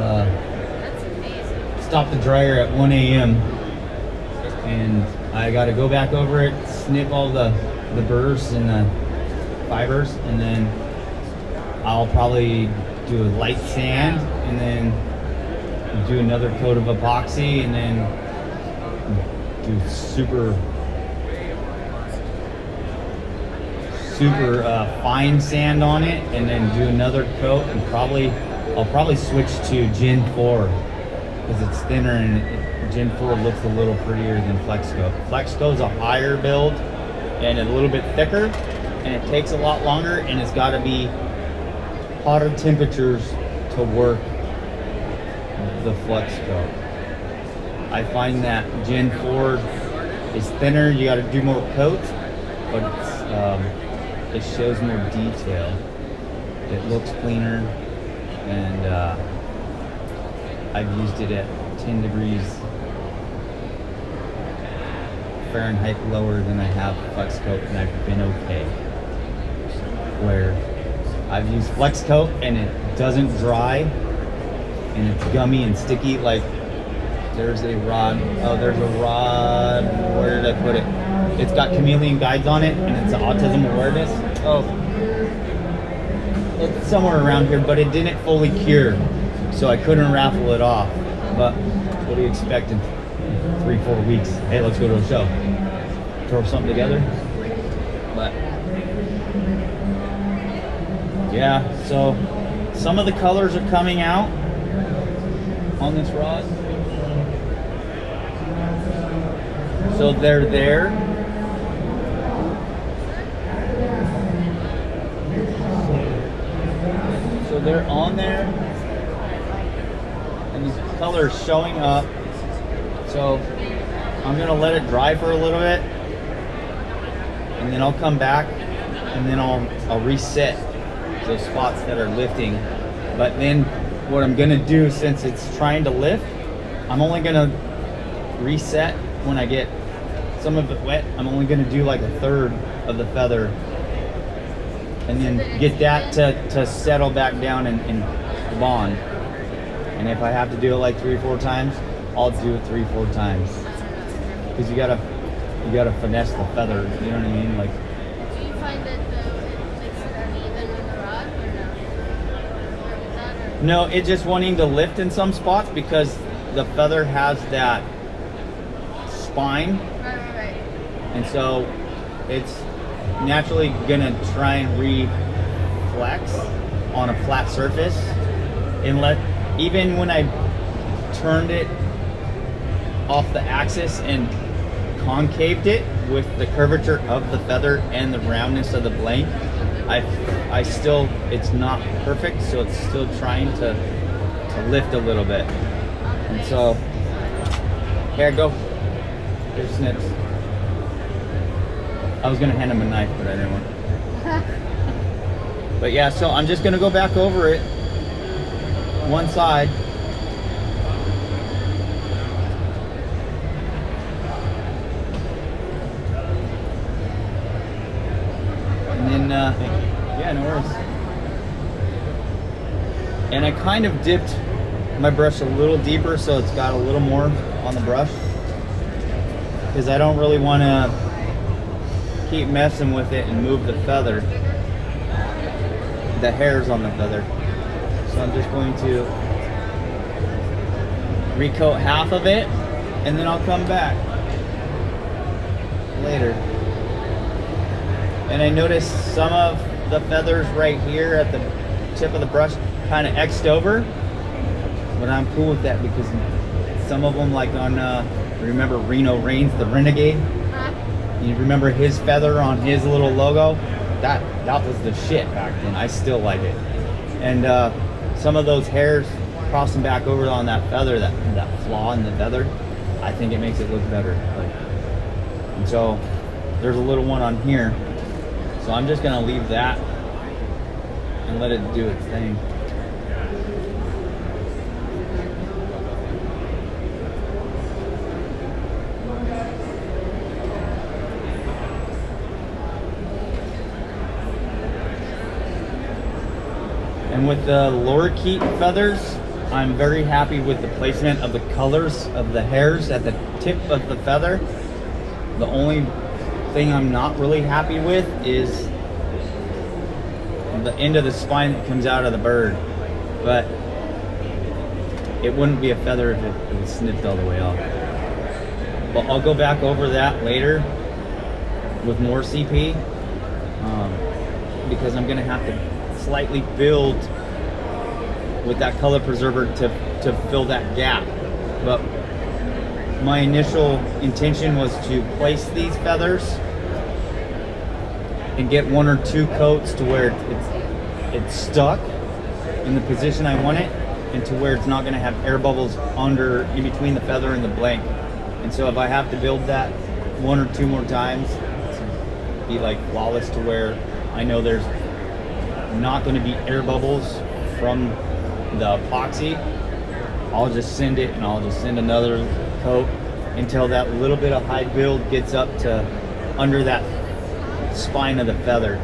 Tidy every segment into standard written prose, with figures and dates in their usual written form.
That's amazing. Stopped the dryer at 1 a.m. and I got to go back over it, snip all the burrs and the fibers, and then I'll probably do a light sand and then do another coat of epoxy and then do super fine sand on it and then do another coat, and I'll probably switch to Gen 4 because it's thinner and Gen 4 looks a little prettier than Flexco. Flexco is a higher build and a little bit thicker, and it takes a lot longer, and it's got to be hotter temperatures to work the Flexco. I find that Gen 4 is thinner, you got to do more coats, but it shows more detail. It looks cleaner, and I've used it at 10 degrees Fahrenheit lower than I have Flex Coat, and I've been okay. Where I've used Flex Coat and it doesn't dry, and it's gummy and sticky. Like there's a rod. Oh, there's a rod. Where did I put it? It's got chameleon guides on it, and it's autism awareness. Oh, it's somewhere around here, but it didn't fully cure, so I couldn't raffle it off. But what do you expect in 3-4 weeks? Hey, let's go to a show. Throw something together. But yeah, so some of the colors are coming out on this rod. So they're there. So they're on there, and these colors showing up. So I'm gonna let it dry for a little bit, and then I'll come back, and then I'll reset those spots that are lifting. But then what I'm gonna do, since it's trying to lift, I'm only gonna reset when I get some of it wet. I'm only gonna do like 1/3 of the feather, and then get that to settle back down and bond. And if I have to do it like 3 or 4 times, I'll do it 3 or 4 times. Because you gotta finesse the feather, you know what I mean? Like, Do you find that it makes it uneven with the rod, or no? no, it's just wanting to lift in some spots because the feather has that spine. Right. And so it's naturally gonna try and reflex on a flat surface, and even when I turned it off the axis and concaved it with the curvature of the feather and the roundness of the blade, I still, it's not perfect, so it's still trying to lift a little bit. And so here, go. Here's snips. I was gonna hand him a knife, but I didn't want. But yeah, so I'm just gonna go back over it one side. And then, yeah, no worries. And I kind of dipped my brush a little deeper so it's got a little more on the brush, because I don't really want to keep messing with it and move the feather, the hairs on the feather. So I'm just going to recoat half of it, and then I'll come back later. And I noticed some of the feathers right here at the tip of the brush kind of X'd over, but I'm cool with that because some of them, like on remember Reno Reigns, the Renegade? You remember his feather on his little logo? That was the shit back then. I still like it. And some of those hairs crossing back over on that feather, that flaw in the feather, I think it makes it look better. And so there's a little one on here. So I'm just gonna leave that and let it do its thing. And with the lorikeet feathers, I'm very happy with the placement of the colors of the hairs at the tip of the feather. The only thing I'm not really happy with is the end of the spine that comes out of the bird. But it wouldn't be a feather if it was snipped all the way off. But I'll go back over that later with more CP, because I'm gonna have to slightly build with that color preserver to fill that gap. But my initial intention was to place these feathers and get 1 or 2 coats to where it's stuck in the position I want it, and to where it's not going to have air bubbles under, in between the feather and the blank. And so if I have to build that 1 or 2 more times to be like flawless, to where I know there's not going to be air bubbles from the epoxy, I'll just send it, and I'll just send another coat until that little bit of high build gets up to under that spine of the feather,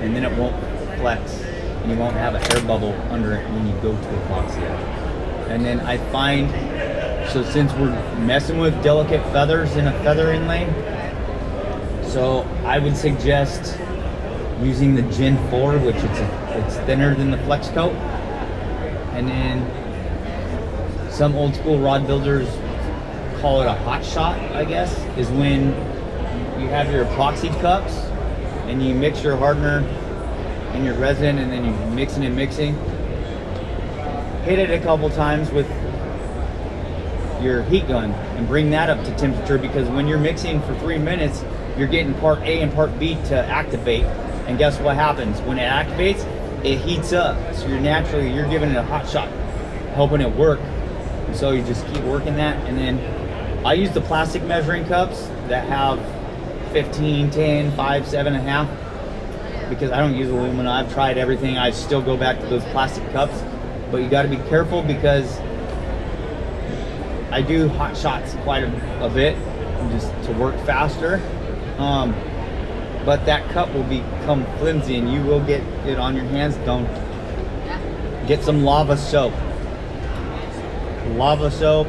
and then it won't flex, and you won't have an air bubble under it when you go to epoxy it. And then I find, so since we're messing with delicate feathers in a feather inlay, so I would suggest using the Gen 4, which it's thinner than the flex coat. And then some old school rod builders call it a hot shot, I guess, is when you have your epoxy cups and you mix your hardener and your resin, and then you mixing and mixing. Hit it a couple times with your heat gun and bring that up to temperature, because when you're mixing for 3 minutes, you're getting part A and part B to activate. And guess what happens? When it activates, it heats up. So you're giving it a hot shot, helping it work. And so you just keep working that. And then I use the plastic measuring cups that have 15, 10, 5, 7.5, because I don't use aluminum. I've tried everything. I still go back to those plastic cups. But you gotta be careful, because I do hot shots quite a bit just to work faster. But that cup will become flimsy and you will get it on your hands. Don't get some lava soap. Lava soap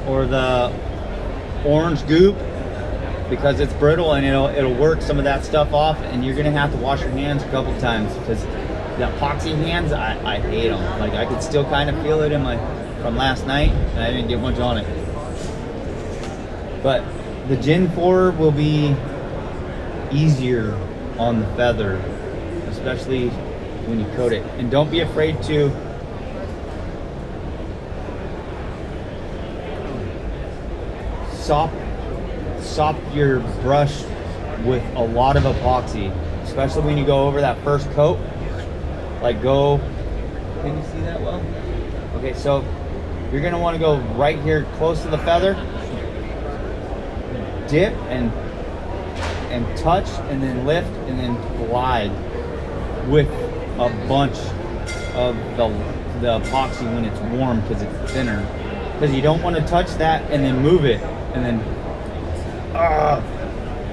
or the orange goop, because it's brittle and it'll work some of that stuff off, and you're gonna have to wash your hands a couple times, because the epoxy hands, I hate them. Like, I could still kind of feel it in from last night, and I didn't get much on it. But the Gen 4 will be easier on the feather, especially when you coat it. And don't be afraid to sop your brush with a lot of epoxy, especially when you go over that first coat. Like, can you see that well? Okay, so you're gonna want to go right here close to the feather, dip and touch, and then lift, and then glide with a bunch of the epoxy when it's warm, because it's thinner. Because you don't want to touch that and then move it and then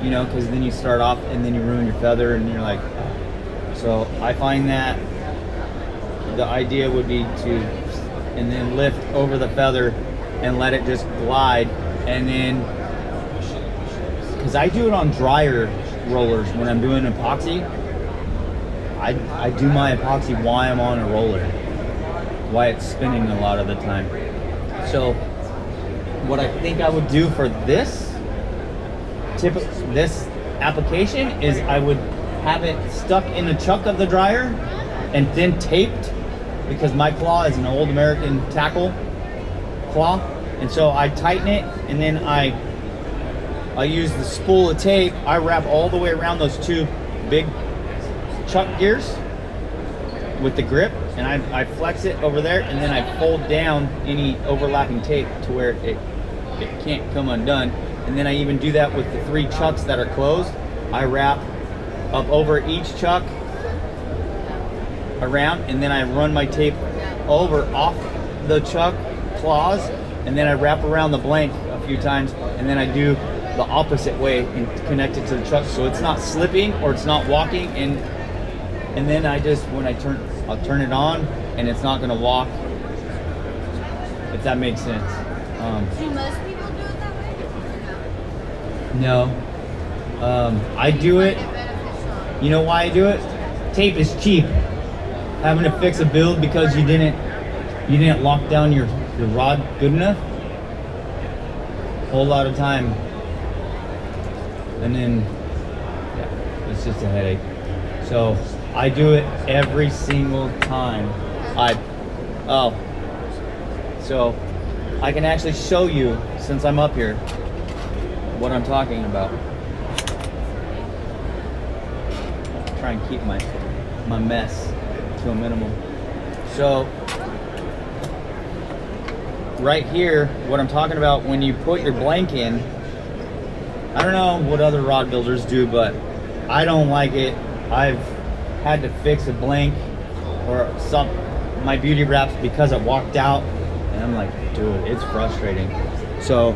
you know, because then you start off and then you ruin your feather, and you're like, so I find that the idea would be to, and then lift over the feather and let it just glide. And then, because I do it on dryer rollers when I'm doing epoxy, I do my epoxy while I'm on a roller, while it's spinning a lot of the time. So what I think I would do for this application is I would have it stuck in the chuck of the dryer and then taped, because my claw is an old American tackle claw, and so I tighten it, and then I use the spool of tape. I wrap all the way around those 2 big chuck gears with the grip, and I flex it over there, and then I fold down any overlapping tape to where it can't come undone. And then I even do that with the 3 chucks that are closed. I wrap up over each chuck around, and then I run my tape off the chuck claws, and then I wrap around the blank a few times, and then I do the opposite way and connect it to the chuck, so it's not slipping or it's not walking. And then I just, when I'll turn it on, and it's not going to walk if that makes sense. Do most people do it that way? Or No. I no? do it. Find beneficial? You know why I do it? Tape is cheap. Having to fix a build because you didn't lock down your rod good enough. Whole lot of time. And then yeah, it's just a headache. So I do it every single time. So I can actually show you, since I'm up here, what I'm talking about. Try and keep my mess to a minimum. So right here, what I'm talking about, when you put your blank in, I don't know what other rod builders do, but I don't like it. I've had to fix a blank or my beauty wraps because it walked out, and I'm like, dude, it's frustrating. So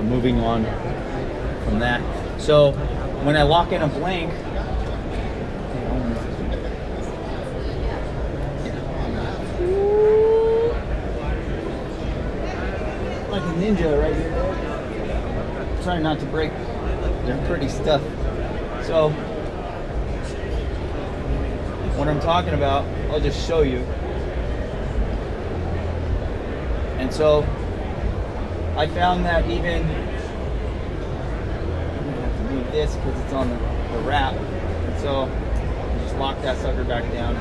moving on from that. So when I lock in a blank, like a ninja right here. Trying not to break their pretty stuff. So what I'm talking about, I'll just show you. And so I found that even, I'm gonna have to move this because it's on the wrap. And so just lock that sucker back down.